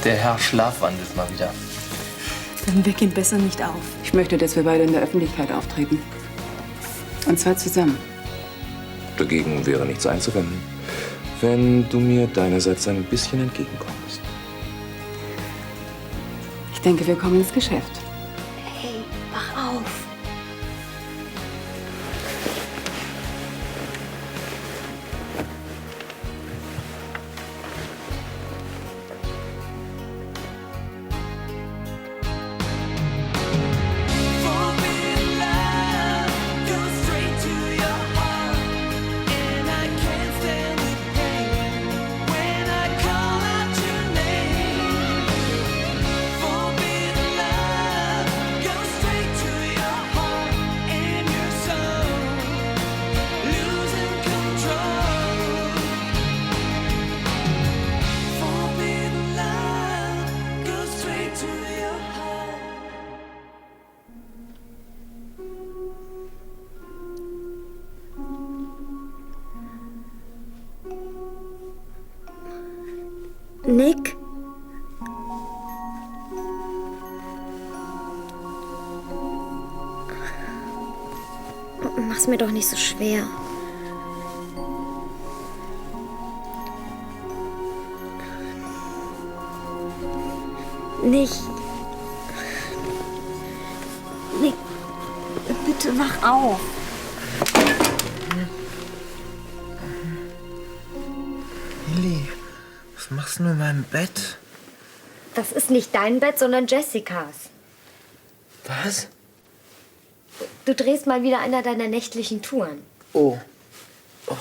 Der Herr schlafwandelt mal wieder. Dann weck ihn besser nicht auf. Ich möchte, dass wir beide in der Öffentlichkeit auftreten. Und zwar zusammen. Dagegen wäre nichts einzuwenden, wenn du mir deinerseits ein bisschen entgegenkommst. Ich denke, wir kommen ins Geschäft. Hey, wach auf. Nick? Mach's mir doch nicht so schwer. Nicht. Nick, bitte wach auf. Lilly, was machst du in meinem Bett? Das ist nicht dein Bett, sondern Jessicas. Was? Du drehst mal wieder einer deiner nächtlichen Touren. Oh. Och.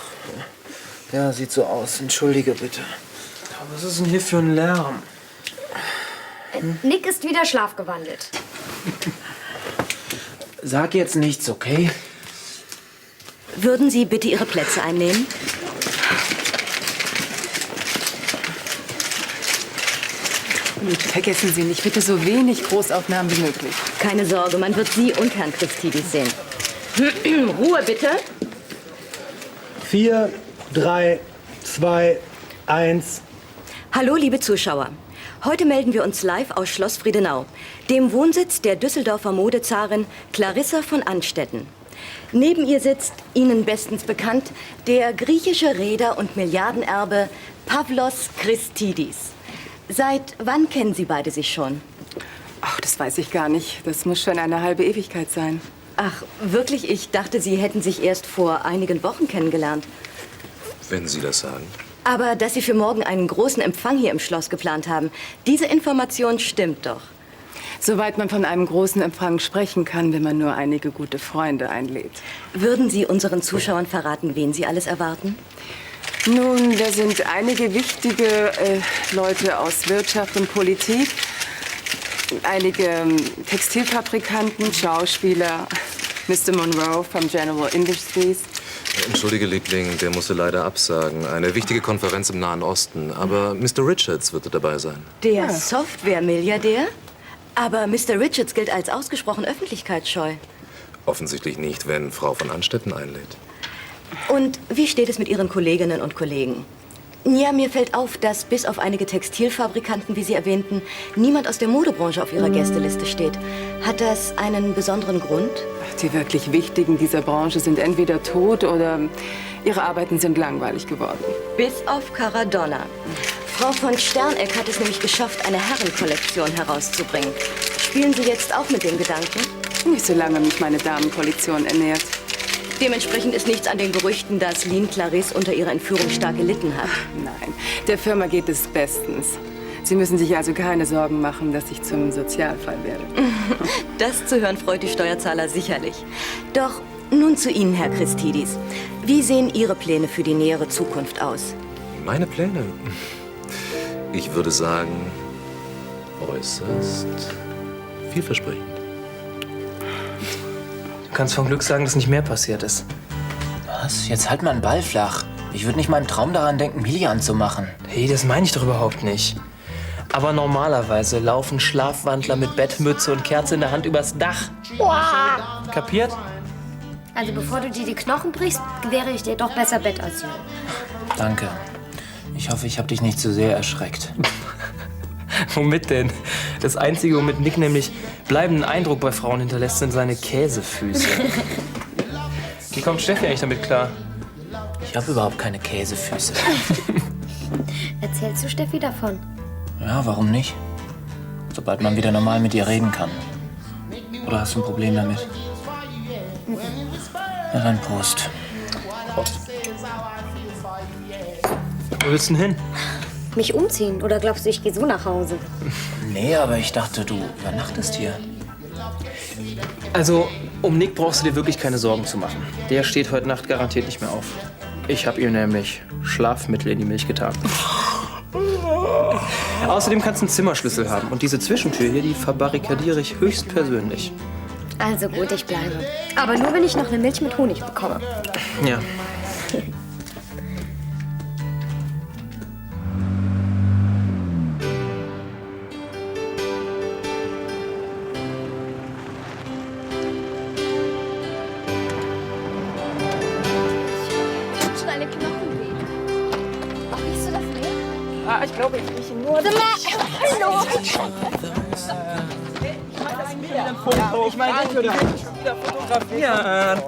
Ja, sieht so aus. Entschuldige bitte. Aber was ist denn hier für ein Lärm? Nick ist wieder schlafgewandelt. Sag jetzt nichts, okay? Würden Sie bitte Ihre Plätze einnehmen? Und vergessen Sie nicht, bitte so wenig Großaufnahmen wie möglich. Keine Sorge, man wird Sie und Herrn Christidis sehen. Ruhe bitte. 4, 3, 2, 1. Hallo, liebe Zuschauer. Heute melden wir uns live aus Schloss Friedenau, dem Wohnsitz der Düsseldorfer Modezarin Clarissa von Anstetten. Neben ihr sitzt, Ihnen bestens bekannt, der griechische Reeder und Milliardenerbe Pavlos Christidis. Seit wann kennen Sie beide sich schon? Ach, das weiß ich gar nicht. Das muss schon eine halbe Ewigkeit sein. Ach, wirklich? Ich dachte, Sie hätten sich erst vor einigen Wochen kennengelernt. Wenn Sie das sagen. Aber dass Sie für morgen einen großen Empfang hier im Schloss geplant haben, diese Information stimmt doch. Soweit man von einem großen Empfang sprechen kann, wenn man nur einige gute Freunde einlädt. Würden Sie unseren Zuschauern verraten, wen Sie alles erwarten? Nun, da sind einige wichtige Leute aus Wirtschaft und Politik, einige Textilfabrikanten, Schauspieler, Mr. Monroe vom General Industries. Entschuldige, Liebling, der musste leider absagen. Eine wichtige Konferenz im Nahen Osten. Aber Mr. Richards wird dabei sein. Der Software-Milliardär? Aber Mr. Richards gilt als ausgesprochen öffentlichkeitsscheu. Offensichtlich nicht, wenn Frau von Anstetten einlädt. Und wie steht es mit Ihren Kolleginnen und Kollegen? Ja, mir fällt auf, dass bis auf einige Textilfabrikanten, wie Sie erwähnten, niemand aus der Modebranche auf Ihrer Gästeliste steht. Hat das einen besonderen Grund? Die wirklich Wichtigen dieser Branche sind entweder tot oder ihre Arbeiten sind langweilig geworden. Bis auf Caradonna. Frau von Sterneck hat es nämlich geschafft, eine Herrenkollektion herauszubringen. Spielen Sie jetzt auch mit dem Gedanken? Nicht solange mich meine Damenkollektion ernährt. Dementsprechend ist nichts an den Gerüchten, dass Lynn Clarisse unter ihrer Entführung stark gelitten hat. Nein, der Firma geht es bestens. Sie müssen sich also keine Sorgen machen, dass ich zum Sozialfall werde. Das zu hören freut die Steuerzahler sicherlich. Doch nun zu Ihnen, Herr Christidis. Wie sehen Ihre Pläne für die nähere Zukunft aus? Meine Pläne? Ich würde sagen, äußerst vielversprechend. Du kannst von Glück sagen, dass nicht mehr passiert ist. Was? Jetzt halt mal einen Ball flach. Ich würde nicht mal einen Traum daran denken, Millie anzumachen. Hey, das meine ich doch überhaupt nicht. Aber normalerweise laufen Schlafwandler mit Bettmütze und Kerze in der Hand übers Dach. Kapiert? Also bevor du dir die Knochen brichst, gewähre ich dir doch besser Bettasyl. Danke. Ich hoffe, ich habe dich nicht zu sehr erschreckt. Womit denn? Das Einzige, womit Nick nämlich bleibenden Eindruck bei Frauen hinterlässt, sind seine Käsefüße. Wie kommt Steffi eigentlich damit klar? Ich habe überhaupt keine Käsefüße. Erzählst du Steffi davon? Ja, warum nicht? Sobald man wieder normal mit ihr reden kann. Oder hast du ein Problem damit? Na dann Prost. Prost. Wo willst du denn hin? Mich umziehen? Oder glaubst du, ich gehe so nach Hause? Nee, aber ich dachte, du übernachtest hier. Also, um Nick brauchst du dir wirklich keine Sorgen zu machen. Der steht heute Nacht garantiert nicht mehr auf. Ich habe ihm nämlich Schlafmittel in die Milch getan. Außerdem kannst du einen Zimmerschlüssel haben. Und diese Zwischentür hier, die verbarrikadiere ich höchstpersönlich. Also gut, ich bleibe. Aber nur, wenn ich noch eine Milch mit Honig bekomme. Ja. Deine Knochen weh. Ach, riechst du das nicht? Ah, ich glaube, ich rieche nur... Hallo! Ich meine, ich würde wieder fotografieren.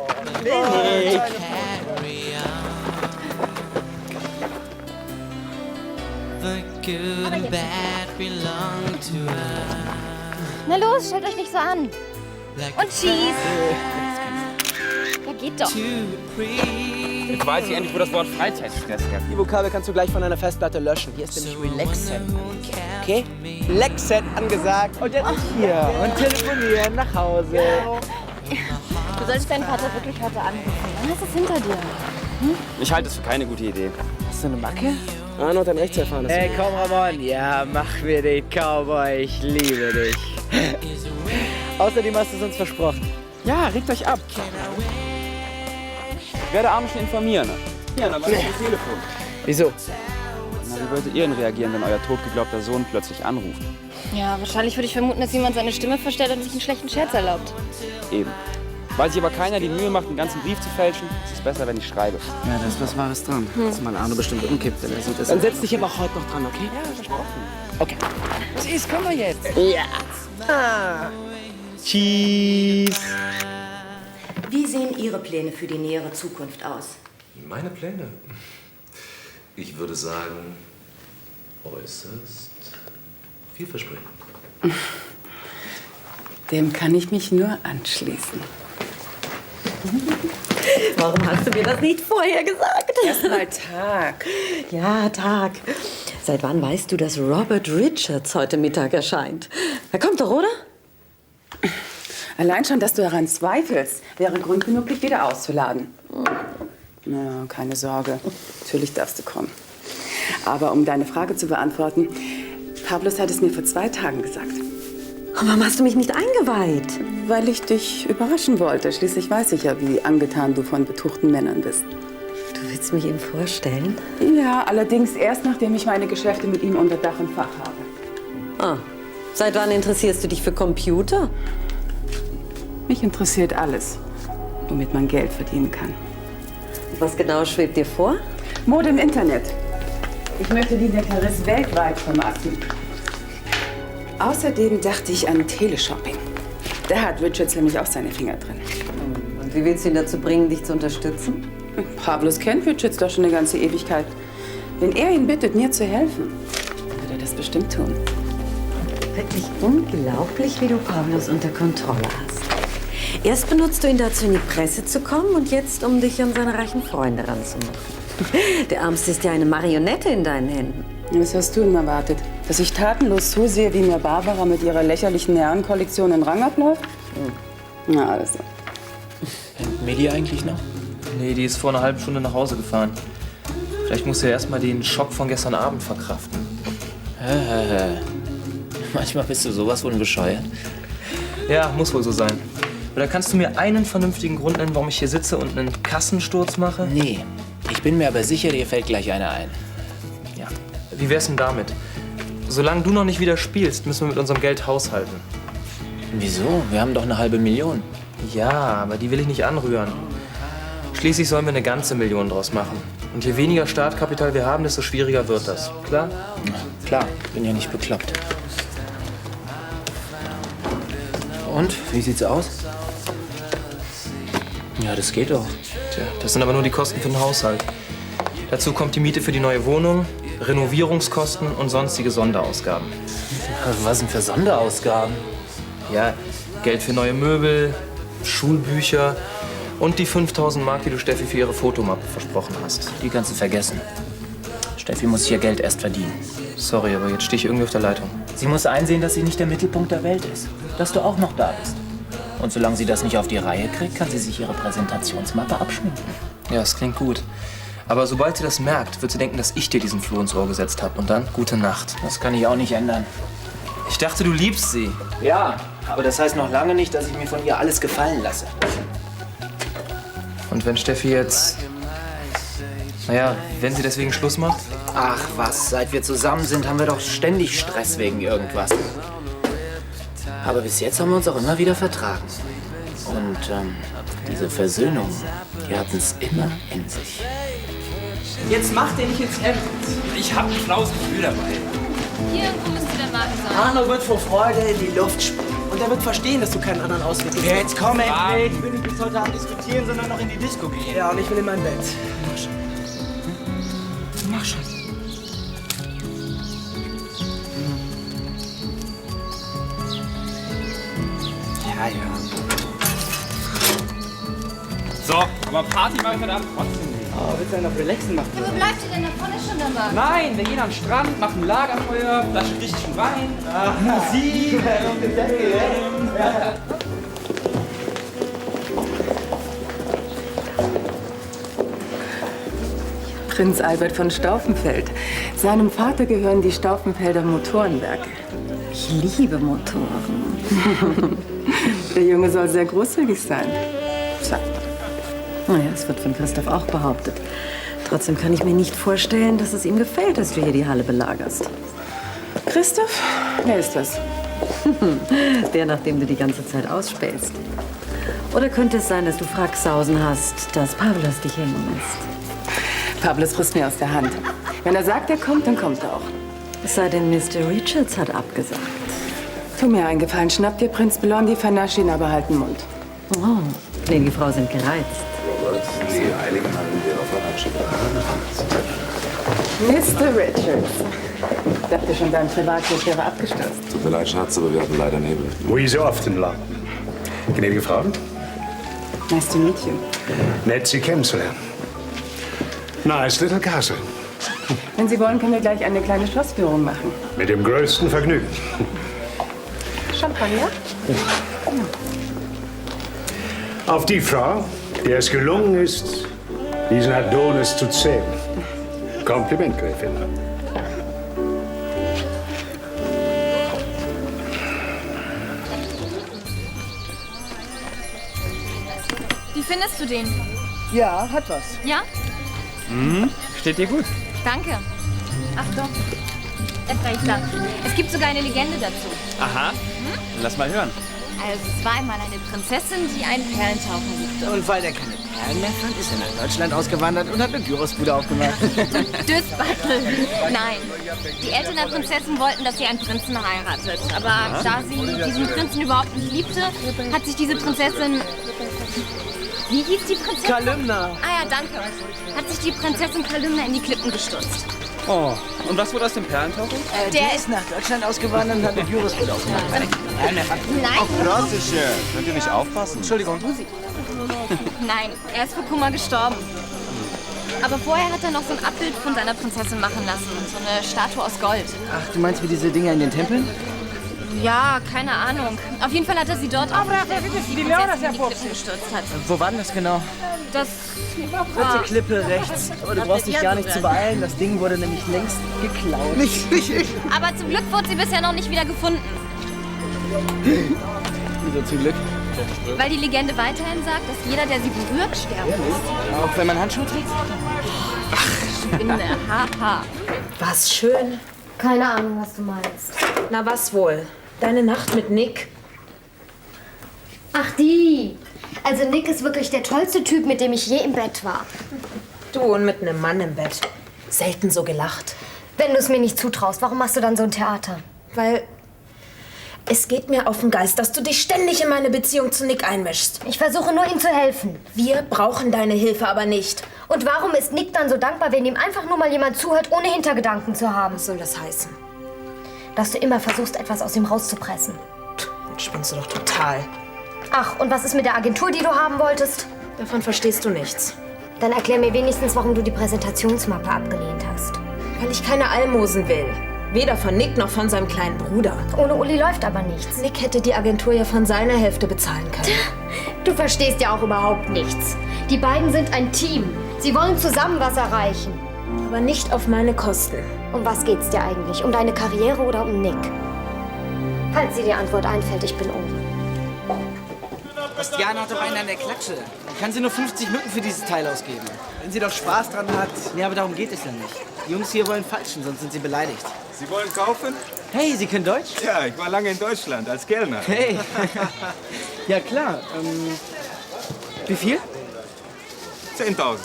Na los, stellt euch nicht so an. Und Cheese. Ja, geht doch. Jetzt weiß ich endlich, wo das Wort Freizeitstress herkommt. Die Vokabel kannst du gleich von deiner Festplatte löschen. Hier ist nämlich Relax-Set angesagt. Okay? Relax-Set angesagt. Und jetzt hier. Und telefonieren nach Hause. Du solltest deinen Vater wirklich heute anrufen. Dann hast du es hinter dir. Ich halte es für keine gute Idee. Hast du eine Macke? Ah, noch dein Rechtsverfahren. Hey, komm, Ramon. Ja, mach mir den Cowboy. Ich liebe dich. Außerdem hast du es uns versprochen. Ja, regt euch ab. Ich werde Armin schon informieren. Ja, dann war das Telefon. Wieso? Na, wie würdet ihr denn reagieren, wenn euer totgeglaubter Sohn plötzlich anruft? Ja, wahrscheinlich würde ich vermuten, dass jemand seine Stimme verstellt und sich einen schlechten Scherz erlaubt. Eben. Weil sich aber keiner die Mühe macht, einen ganzen Brief zu fälschen, ist es besser, wenn ich schreibe. Ja, da ist was Wahres dran. Dass man Arno bestimmt umkippt, wenn er sieht, dass... Dann setz dich aber auch heute noch dran, okay? Ja, versprochen. Okay. Was ist? Kommen wir jetzt? Ja. Ah. Cheese. Wie sehen Ihre Pläne für die nähere Zukunft aus? Meine Pläne? Ich würde sagen, äußerst vielversprechend. Dem kann ich mich nur anschließen. Warum hast du mir das nicht vorher gesagt? Erstmal Tag. Ja, Tag. Seit wann weißt du, dass Robert Richards heute Mittag erscheint? Er kommt doch, oder? Allein schon, dass du daran zweifelst, wäre Grund genug, dich wieder auszuladen. Na, keine Sorge. Natürlich darfst du kommen. Aber um deine Frage zu beantworten, Pablos hat es mir vor 2 Tagen gesagt. Warum hast du mich nicht eingeweiht? Weil ich dich überraschen wollte. Schließlich weiß ich ja, wie angetan du von betuchten Männern bist. Du willst mich ihm vorstellen? Ja, allerdings erst, nachdem ich meine Geschäfte mit ihm unter Dach und Fach habe. Ah, seit wann interessierst du dich für Computer? Mich interessiert alles, womit man Geld verdienen kann. Was genau schwebt dir vor? Mode im Internet. Ich möchte die Necklace weltweit vermarkten. Außerdem dachte ich an Teleshopping. Da hat Richards nämlich auch seine Finger drin. Und wie willst du ihn dazu bringen, dich zu unterstützen? Pablos kennt Richards doch schon eine ganze Ewigkeit. Wenn er ihn bittet, mir zu helfen, wird er das bestimmt tun. Wirklich unglaublich, wie du Pablos unter Kontrolle hast. Erst benutzt du ihn dazu, in die Presse zu kommen und jetzt, um dich an seine reichen Freunde ranzumachen. Der Ärmste ist ja eine Marionette in deinen Händen. Was hast du denn erwartet? Dass ich tatenlos zusehe, wie mir Barbara mit ihrer lächerlichen Herrenkollektion in Rang abläuft? Na, also. Hängt Medi eigentlich noch? Nee, die ist vor einer halben Stunde nach Hause gefahren. Vielleicht muss er erst mal den Schock von gestern Abend verkraften. Manchmal bist du sowas von bescheuert. Ja, muss wohl so sein. Oder kannst du mir einen vernünftigen Grund nennen, warum ich hier sitze und einen Kassensturz mache? Nee, ich bin mir aber sicher, dir fällt gleich einer ein. Ja. Wie wär's denn damit? Solange du noch nicht wieder spielst, müssen wir mit unserem Geld haushalten. Wieso? Wir haben doch eine halbe Million. Ja, aber die will ich nicht anrühren. Schließlich sollen wir eine ganze Million draus machen. Und je weniger Startkapital wir haben, desto schwieriger wird das. Klar? Klar, bin ja nicht bekloppt. Und? Wie sieht's aus? Ja, das geht doch. Tja, das sind aber nur die Kosten für den Haushalt. Dazu kommt die Miete für die neue Wohnung, Renovierungskosten und sonstige Sonderausgaben. Was denn für Sonderausgaben? Ja, Geld für neue Möbel, Schulbücher und die 5.000 Mark, die du Steffi für ihre Fotomappe versprochen hast. Die kannst du vergessen. Steffi muss ihr Geld erst verdienen. Sorry, aber jetzt stehe ich irgendwie auf der Leitung. Sie muss einsehen, dass sie nicht der Mittelpunkt der Welt ist. Dass du auch noch da bist. Und solange sie das nicht auf die Reihe kriegt, kann sie sich ihre Präsentationsmappe abschminken. Ja, das klingt gut. Aber sobald sie das merkt, wird sie denken, dass ich dir diesen Floh ins Ohr gesetzt habe. Und dann gute Nacht. Das kann ich auch nicht ändern. Ich dachte, du liebst sie. Ja, aber das heißt noch lange nicht, dass ich mir von ihr alles gefallen lasse. Und wenn Steffi jetzt... Naja, wenn sie deswegen Schluss macht? Ach was, seit wir zusammen sind, haben wir doch ständig Stress wegen irgendwas. Aber bis jetzt haben wir uns auch immer wieder vertragen. Und diese Versöhnung, die hatten es immer in sich. Jetzt mach den nicht ins Hemd. Ich hab ein flaues Gefühl dabei. Hier irgendwo müsste der Wagen sein. Arno wird vor Freude in die Luft springen. Und er wird verstehen, dass du keinen anderen Ausweg hast. Jetzt komm endlich! Ich will nicht bis heute Abend diskutieren, sondern noch in die Disco gehen. Ja, und ich will in mein Bett. Mach schon. Mach schon. Ja, ja. So, aber Party machen wir heute Abend trotzdem nicht. Oh, willst du einen auf Relaxen machen? Ja, wo bleibt ihr denn? Da vorne ist schon der Wagen. Nein, wir gehen an den Strand, machen Lagerfeuer, Flasche griechischen Wein, Musik. Prinz Albert von Stauffenfeld. Seinem Vater gehören die Stauffenfelder Motorenwerke. Ich liebe Motoren. Der Junge soll sehr großzügig sein. Sagt man. Naja, es wird von Christoph auch behauptet. Trotzdem kann ich mir nicht vorstellen, dass es ihm gefällt, dass du hier die Halle belagerst. Christoph? Wer ist das? Der, nach dem du die ganze Zeit ausspähst. Oder könnte es sein, dass du Fracksausen hast, dass Pavlos dich hängen lässt? Pavlos frisst mir aus der Hand. Wenn er sagt, er kommt, dann kommt er auch. Es sei denn, Mr. Richards hat abgesagt. Tu mir einen Gefallen, schnapp dir Prinz Blondie, vernasch ihn, aber halt den Mund. Oh, nee, die Frau sind gereizt. Mr. Richards. Ich dachte schon, dein Privatjet wäre abgestürzt. Tut mir leid, Schatz, aber wir hatten leider Nebel. Louise Oftenla. Gnädige Frau. Nice to meet you. Nett, Sie kennenzulernen. Nice little castle. Wenn Sie wollen, können wir gleich eine kleine Schlossführung machen. Mit dem größten Vergnügen. Champagner? Auf die Frau, der es gelungen ist, diesen Adonis zu zähmen. Kompliment, Gräfin. Wie findest du den? Ja, hat was. Ja? Steht dir gut. Danke. Achtung. Efreiter. Es gibt sogar eine Legende dazu. Aha. Lass mal hören. Also, es war einmal eine Prinzessin, die einen Perlentaucher liebte. Und weil der keine Perlen mehr fand, ist er nach Deutschland ausgewandert und hat eine Gyrosbude aufgemacht. Düstbattel. Nein. Die Eltern der Prinzessin wollten, dass sie einen Prinzen heiratet. Aber da sie diesen Prinzen überhaupt nicht liebte, hat sich diese Prinzessin... Wie hieß die Prinzessin? Kalymna. Ah ja, danke. Hat sich die Prinzessin Kalymna in die Klippen gestürzt. Oh, und was wurde aus dem Perlentaucher? Der ist nach Deutschland ausgewandert und hat eine Gyrosbude aufgemacht. Nein. Russische. Könnt ihr nicht aufpassen? Entschuldigung. Nein, er ist vor Kummer gestorben. Aber vorher hat er noch so ein Abbild von seiner Prinzessin machen lassen. So eine Statue aus Gold. Ach, du meinst wie diese Dinger in den Tempeln? Ja, keine Ahnung. Auf jeden Fall hat er sie dort aufgestellt, die die Prinzessin in die Klippen gestürzt hat. Wo war denn das genau? Das Dritte Klippe rechts. Aber du brauchst dich gar nicht zu beeilen. Das Ding wurde nämlich längst geklaut. Nicht ich. Aber zum Glück wurde sie bisher noch nicht wieder gefunden. Wieso zum Glück? Weil die Legende weiterhin sagt, dass jeder, der sie berührt, sterben muss. Auch wenn man Handschuhe trägt? Ach, Spinne, haha. Was schön. Keine Ahnung, was du meinst. Na, was wohl? Deine Nacht mit Nick? Ach, die. Also Nick ist wirklich der tollste Typ, mit dem ich je im Bett war. Du und mit einem Mann im Bett. Selten so gelacht. Wenn du es mir nicht zutraust, warum machst du dann so ein Theater? Weil Es geht mir auf den Geist, dass du dich ständig in meine Beziehung zu Nick einmischst. Ich versuche nur, ihm zu helfen. Wir brauchen deine Hilfe aber nicht. Und warum ist Nick dann so dankbar, wenn ihm einfach nur mal jemand zuhört, ohne Hintergedanken zu haben? Was soll das heißen? Dass du immer versuchst, etwas aus ihm rauszupressen. Jetzt spinnst du doch total. Ach, und was ist mit der Agentur, die du haben wolltest? Davon verstehst du nichts. Dann erklär mir wenigstens, warum du die Präsentationsmappe abgelehnt hast. Weil ich keine Almosen will. Weder von Nick noch von seinem kleinen Bruder. Ohne Uli läuft aber nichts. Nick hätte die Agentur ja von seiner Hälfte bezahlen können. Du verstehst ja auch überhaupt nichts. Die beiden sind ein Team. Sie wollen zusammen was erreichen. Aber nicht auf meine Kosten. Um was geht's dir eigentlich? Um deine Karriere oder um Nick? Falls dir die Antwort einfällt, ich bin oben. Bastiana hat doch einen an der Klatsche. Dann kann sie nur 50 Mücken für dieses Teil ausgeben. Wenn sie doch Spaß dran hat. Nee, aber darum geht es ja nicht. Die Jungs hier wollen falschen, sonst sind sie beleidigt. Sie wollen kaufen? Hey, Sie können Deutsch? Ja, ich war lange in Deutschland als Kellner. Hey. Ja, klar. Wie viel? 10.000.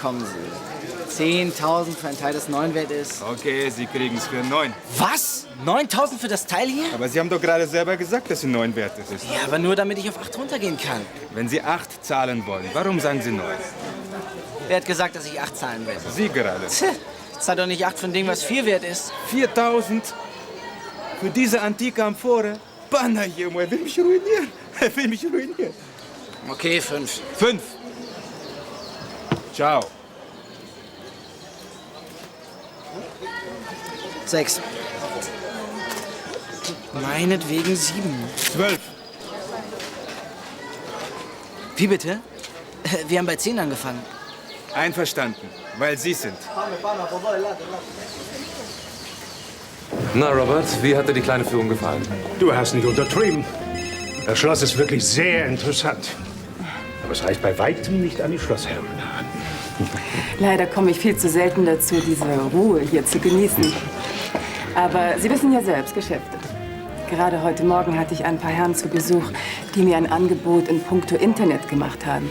Kommen Sie. 10.000 für ein Teil, das 9 wert ist. Okay, Sie kriegen es für 9. Was? 9.000 für das Teil hier? Aber Sie haben doch gerade selber gesagt, dass es 9 wert ist. Ja, aber nur damit ich auf 8 runtergehen kann. Wenn Sie 8 zahlen wollen, warum sagen Sie 9? Wer hat gesagt, dass ich 8 zahlen werde? Sie gerade. Zahl doch nicht 8 für ein Ding, was 4 wert ist. 4.000 für diese antike Amphore? Banner, Junge, er will mich ruinieren. Er will mich ruinieren. Okay, 5. 5. Ciao. 6. Meinetwegen 7. 12. Wie bitte? Wir haben bei 10 angefangen. Einverstanden, weil Sie sind. Na, Robert, wie hat dir die kleine Führung gefallen? Du hast nicht untertrieben. Das Schloss ist wirklich sehr interessant. Aber es reicht bei weitem nicht an die Schlossherren heran. Leider komme ich viel zu selten dazu, diese Ruhe hier zu genießen. Aber Sie wissen ja selbst, Geschäfte. Gerade heute Morgen hatte ich ein paar Herren zu Besuch, die mir ein Angebot in puncto Internet gemacht haben.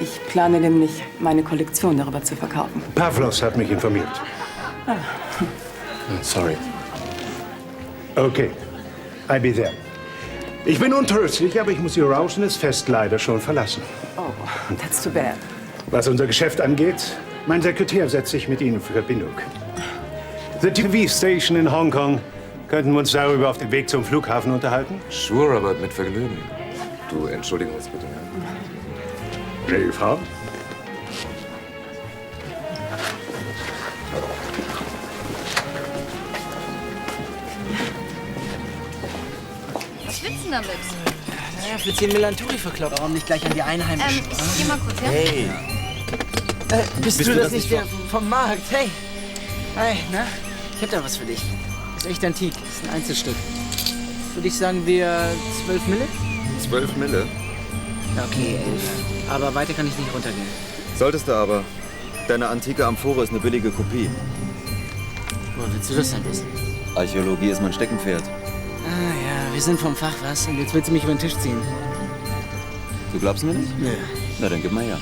Ich plane nämlich, meine Kollektion darüber zu verkaufen. Pavlos hat mich informiert. Ah. Sorry. Okay, I'll be there. Ich bin untröstlich, aber ich muss Ihr rauschendes Fest leider schon verlassen. Oh, that's too bad. Was unser Geschäft angeht, mein Sekretär setzt sich mit Ihnen in Verbindung. The TV-Station in Hongkong. Könnten wir uns darüber auf dem Weg zum Flughafen unterhalten? Sure, Robert, mit Vergnügen. Du, entschuldige uns bitte. Nee, Frau? Was willst du denn damit? Naja, für 10 Millanturi verkloppt. Warum nicht gleich an die Einheimischen? Geh mal kurz, ja? Hey. Bist du das nicht der vom Markt? Hey. Hey, na? Ich hab da was für dich. Das ist echt antik. Das ist ein Einzelstück. Würde ich sagen, wir 12 Mille? 12 Mille? Okay, 11. Aber weiter kann ich nicht runtergehen. Solltest du aber. Deine antike Amphore ist eine billige Kopie. Woher willst du das denn wissen? Archäologie ist mein Steckenpferd. Ah ja, wir sind vom Fach, was? Und jetzt willst du mich über den Tisch ziehen. Du glaubst mir nicht? Nö. Na, dann gib mal her.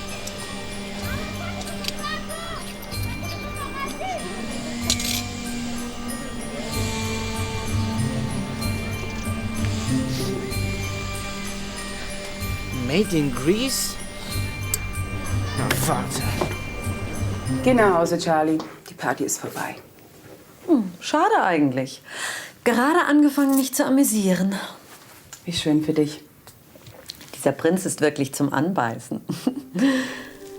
Made in Greece? Na, warte. Geh nach Hause, Charlie. Die Party ist vorbei. Schade eigentlich. Gerade angefangen, mich zu amüsieren. Wie schön für dich. Dieser Prinz ist wirklich zum Anbeißen.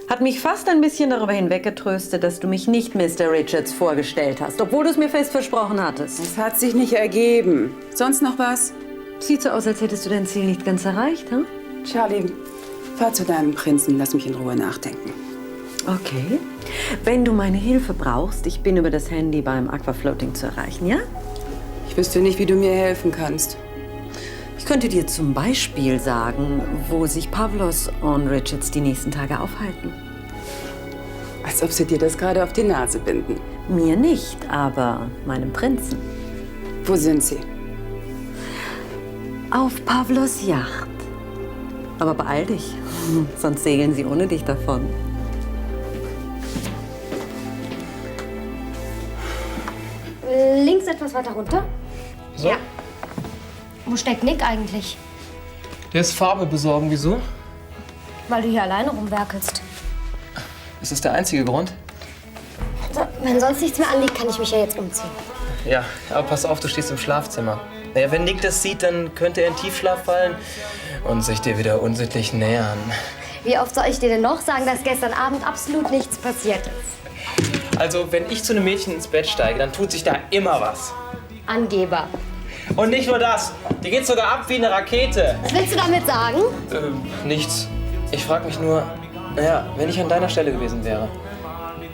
Hat mich fast ein bisschen darüber hinweggetröstet, dass du mich nicht Mr. Richards vorgestellt hast, obwohl du es mir fest versprochen hattest. Es hat sich nicht ergeben. Sonst noch was? Sieht so aus, als hättest du dein Ziel nicht ganz erreicht, hm? Charlie, fahr zu deinem Prinzen. Lass mich in Ruhe nachdenken. Okay. Wenn du meine Hilfe brauchst, ich bin über das Handy beim Aquafloating zu erreichen, ja? Ich wüsste nicht, wie du mir helfen kannst. Ich könnte dir zum Beispiel sagen, wo sich Pavlos und Richards die nächsten Tage aufhalten. Als ob sie dir das gerade auf die Nase binden. Mir nicht, aber meinem Prinzen. Wo sind sie? Auf Pavlos Yacht. Aber beeil dich, sonst segeln sie ohne dich davon. Links etwas weiter runter. So. Ja. Wo steckt Nick eigentlich? Der ist Farbe besorgen. Wieso? Weil du hier alleine rumwerkelst. Ist das der einzige Grund? So, wenn sonst nichts mehr anliegt, kann ich mich ja jetzt umziehen. Ja, aber pass auf, du stehst im Schlafzimmer. Naja, wenn Nick das sieht, dann könnte er in Tiefschlaf fallen und sich dir wieder unsittlich nähern. Wie oft soll ich dir denn noch sagen, dass gestern Abend absolut nichts passiert ist? Also, wenn ich zu einem Mädchen ins Bett steige, dann tut sich da immer was. Angeber. Und nicht nur das, die geht sogar ab wie eine Rakete. Was willst du damit sagen? Nichts. Ich frage mich nur, naja, wenn ich an deiner Stelle gewesen wäre.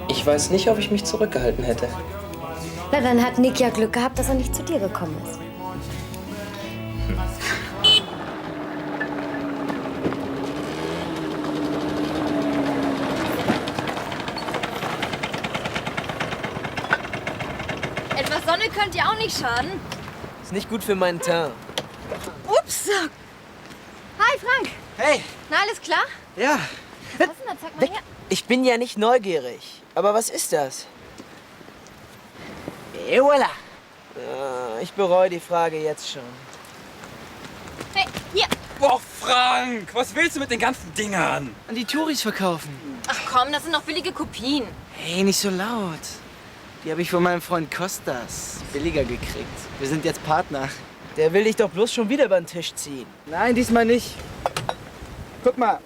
Ich weiß nicht, ob ich mich zurückgehalten hätte. Na, dann hat Nick ja Glück gehabt, dass er nicht zu dir gekommen ist. Etwas Sonne könnte dir auch nicht schaden. Ist nicht gut für meinen Teint. Ups. Hi, Frank. Hey. Na, alles klar? Ja. Was ist denn da? Zeig mal her. Ich bin ja nicht neugierig. Aber was ist das? Et voilà. Ich bereue die Frage jetzt schon. Hey, hier. Boah, Frank, was willst du mit den ganzen Dingern? An die Touris verkaufen. Ach komm, das sind doch billige Kopien. Hey, nicht so laut. Die habe ich von meinem Freund Kostas billiger gekriegt. Wir sind jetzt Partner. Der will dich doch bloß schon wieder über den Tisch ziehen. Nein, diesmal nicht. Guck mal.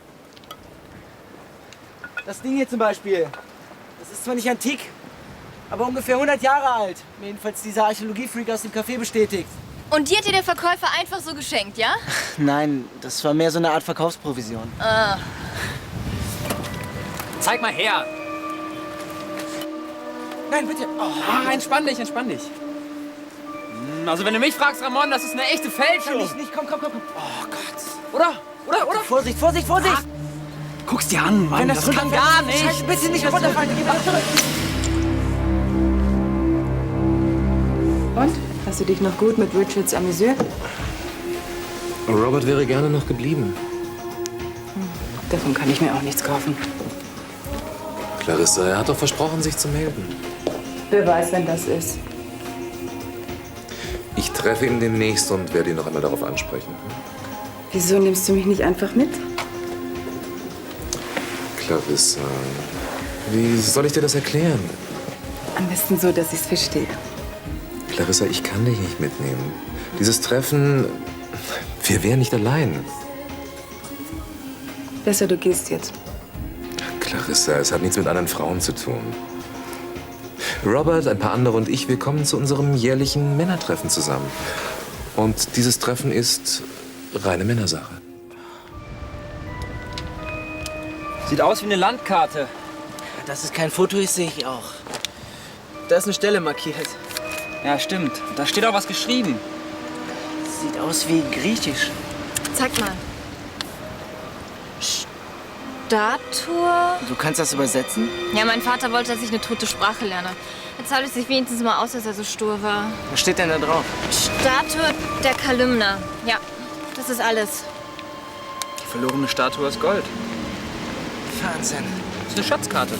Das Ding hier zum Beispiel. Das ist zwar nicht antik, aber ungefähr 100 Jahre alt. Jedenfalls dieser Archäologiefreak aus dem Café bestätigt. Und die hat dir der Verkäufer einfach so geschenkt, ja? Nein, das war mehr so eine Art Verkaufsprovision. Ah. Zeig mal her. Nein, bitte. Oh, entspann dich, entspann dich. Also wenn du mich fragst, Ramon, das ist eine echte Fälschung. Nicht, komm. Oh Gott. Oder? Vorsicht! Guck's dir an, Mann. Wenn das kann gar nicht. Scheiße, bitte nicht runterfallen. Geh mal zurück. Und? Hast du dich noch gut mit Richards amüsiert? Robert wäre gerne noch geblieben. Davon kann ich mir auch nichts kaufen. Clarissa, er hat doch versprochen, sich zu melden. Wer weiß, wenn das ist. Ich treffe ihn demnächst und werde ihn noch einmal darauf ansprechen. Wieso nimmst du mich nicht einfach mit? Clarissa, wie soll ich dir das erklären? Am besten so, dass ich's verstehe. Clarissa, ich kann dich nicht mitnehmen. Dieses Treffen, wir wären nicht allein. Besser, du gehst jetzt. Clarissa, es hat nichts mit anderen Frauen zu tun. Robert, ein paar andere und ich, wir kommen zu unserem jährlichen Männertreffen zusammen. Und dieses Treffen ist reine Männersache. Sieht aus wie eine Landkarte. Dass es kein Foto ist, sehe ich auch. Da ist eine Stelle markiert. Ja, stimmt. Da steht auch was geschrieben. Sieht aus wie Griechisch. Zeig mal. Statue. Du kannst das übersetzen? Ja, mein Vater wollte, dass ich eine tote Sprache lerne. Jetzt sah es sich wenigstens mal aus, dass er so stur war. Was steht denn da drauf? Statue der Kalymna. Ja, das ist alles. Die verlorene Statue aus Gold. Wahnsinn. Das ist eine Schatzkarte.